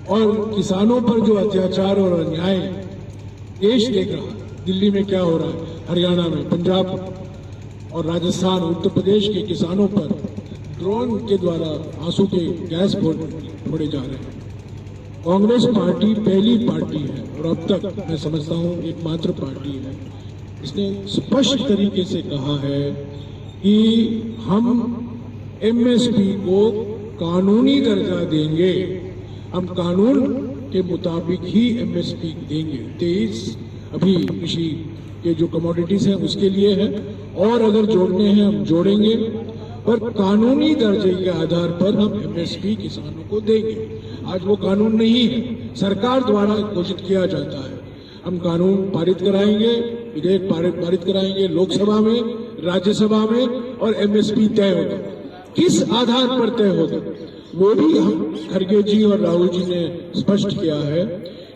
और किसानों पर जो अत्याचार और अन्याय देश देख रहा है, दिल्ली में क्या हो रहा है, हरियाणा में, पंजाब और राजस्थान, उत्तर प्रदेश के किसानों पर ड्रोन के द्वारा आंसू के गैस फोड़े जा रहे हैं। कांग्रेस पार्टी पहली पार्टी है और अब तक मैं समझता हूं एकमात्र पार्टी है, इसने स्पष्ट तरीके से कहा है कि हम एमएसपी को कानूनी दर्जा देंगे, हम कानून के मुताबिक ही एमएसपी देंगे। 23 अभी कृषि के जो कमोडिटीज हैं उसके लिए है, और अगर जोड़ने हैं हम जोड़ेंगे, पर कानूनी दर्जे के आधार पर हम एमएसपी किसानों को देंगे। आज वो कानून नहीं है, सरकार द्वारा घोषित किया जाता है। हम कानून पारित कराएंगे, विधेयक पारित कराएंगे लोकसभा में, राज्यसभा में, और एमएसपी तय होगा। किस आधार पर तय होगा वो भी हम खड़गे जी और राहुल जी ने स्पष्ट किया है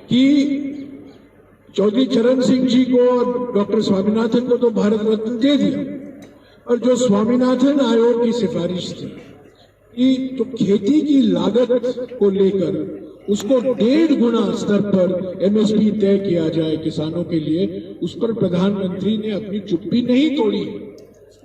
कि चौधरी चरण सिंह जी को और डॉक्टर स्वामीनाथन को तो भारत रत्न दे दिया, और जो स्वामीनाथन आयोग की सिफारिश थी कि तो खेती की लागत को लेकर उसको 1.5 गुना स्तर पर एमएसपी तय किया जाए किसानों के लिए, उस पर प्रधानमंत्री ने अपनी चुप्पी नहीं तोड़ी।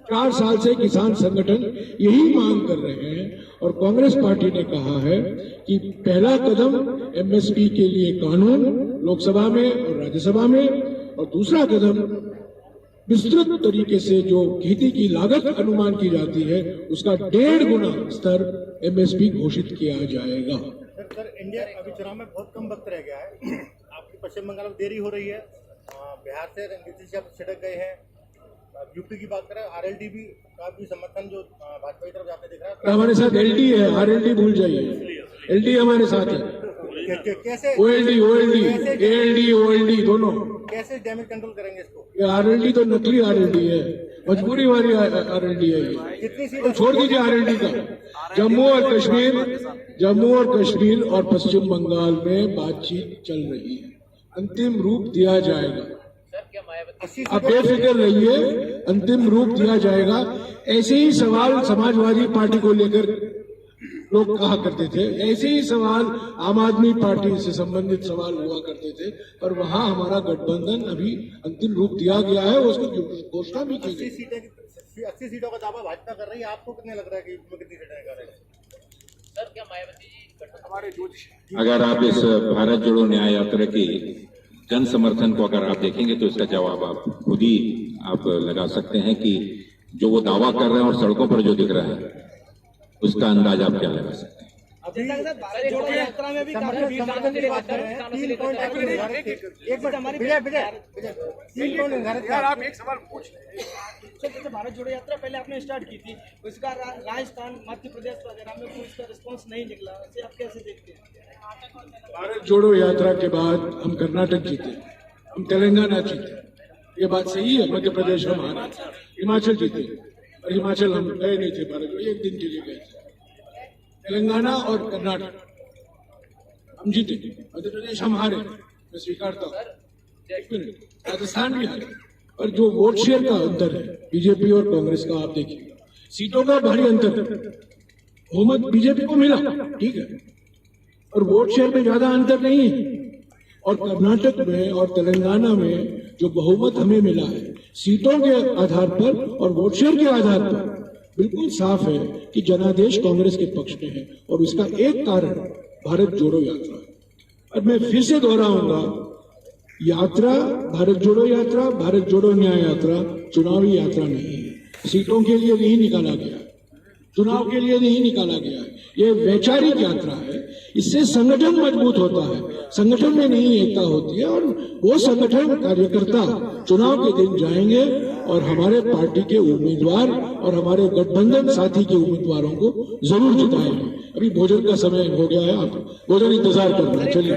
4 साल से किसान संगठन यही मांग कर रहे हैं, और कांग्रेस पार्टी ने कहा है कि पहला कदम एमएसपी के लिए कानून लोकसभा में और राज्यसभा में, और दूसरा कदम विस्तृत तरीके से जो खेती की लागत अनुमान की जाती है उसका 1.5 गुना स्तर एमएसपी घोषित किया जाएगा। सर, इंडिया अभी चुनाव में बहुत कम वक्त रह गया है। आपकी पश्चिम बंगाल में देरी हो रही है, बिहार से नीतीश जी छिटक गए हैं, यूपी की बात करें आरएलडी भी का भी समर्थन जो भाजपा की तरफ जाते दिख रहा है। हमारे साथ एलडी है, आरएलडी भूल जाइए, एलडी हमारे साथ है। कैसे ओएलडी एएलडी ओएलडी दोनों कैसे डैमेज कंट्रोल करेंगे इसको? ये आरएलडी तो नकली आरएलडी है, मजबूरी वाली आरएलडी है ये। कितनी सीट तो छोड़ दीजिए आरएलडी का। जम्मू और कश्मीर और पश्चिम बंगाल में बातचीत चल रही है, अंतिम रूप दिया जाएगा। आप बेफिक्र रहिए, अंतिम रूप दिया जाएगा। ऐसे ही सवाल समाजवादी पार्टी को लेकर लोग कहा करते थे, ऐसे ही सवाल आम आदमी पार्टी से संबंधित सवाल हुआ करते थे, पर वहां हमारा गठबंधन अभी अंतिम रूप दिया गया है, उसकी घोषणा भी की गई। 80 सीटों का दावा भाजपा कर रही है, आपको कितने लग रहा है कि इसमें कितनी सीटें कर रहे हैं? सर, क्या मायावती जी हमारे अगर आप इस भारत जोड़ो न्याय यात्रा की जन समर्थन को अगर आप देखेंगे तो इसका जवाब आप खुद ही आप लगा सकते हैं कि जो वो दावा कर रहे हैं और सड़कों पर जो दिख रहा है उसका अंदाज आप क्या लगा सकते हैं। भारत जोड़ो यात्रा में भी काफी भीड़ की बात कर रहे हैं। 3 पॉइंट आप एक सवाल पूछ जैसे भारत जोड़ो यात्रा पहले आपने स्टार्ट की थी, उसका राजस्थान, मध्य प्रदेश वगैरह में कोई इसका रिस्पॉन्स नहीं निकला, इसे आप कैसे देखते हैं? भारत जोड़ो यात्रा के बाद हम कर्नाटक जीते, हम तेलंगाना जीते, ये बात सही है। मध्य प्रदेश हम हारे, हिमाचल जीते, और हिमाचल हम गए नहीं थे भारत जोड़ो, 1 दिन के लिए गए थे। तेलंगाना और कर्नाटक हम जीते, मध्य प्रदेश हम हारे, मैं स्वीकारता हूँ। राजस्थान भी हारे, और जो वोट शेयर का अंतर है बीजेपी और कांग्रेस का, आप देखिए सीटों का भारी अंतर है। बहुमत बीजेपी को मिला, ठीक है, और वोट शेयर में ज्यादा अंतर नहीं है। और कर्नाटक में और तेलंगाना में जो बहुमत हमें मिला है सीटों के आधार पर और वोट शेयर के आधार पर, बिल्कुल साफ है कि जनादेश कांग्रेस के पक्ष में है, और इसका एक कारण भारत जोड़ो यात्रा है। और मैं फिर से दोहराऊंगा, यात्रा भारत जोड़ो न्याय यात्रा चुनावी यात्रा नहीं है, सीटों के लिए नहीं निकाला गया, चुनाव के लिए नहीं निकाला गया है, ये वैचारिक यात्रा है। इससे संगठन मजबूत होता है, संगठन में नहीं एकता होती है, और वो संगठन कार्यकर्ता चुनाव के दिन जाएंगे और हमारे पार्टी के उम्मीदवार और हमारे गठबंधन साथी के उम्मीदवारों को जरूर जिताएंगे। अभी भोजन का समय हो गया है, आप भोजन इंतजार करना, चलिए।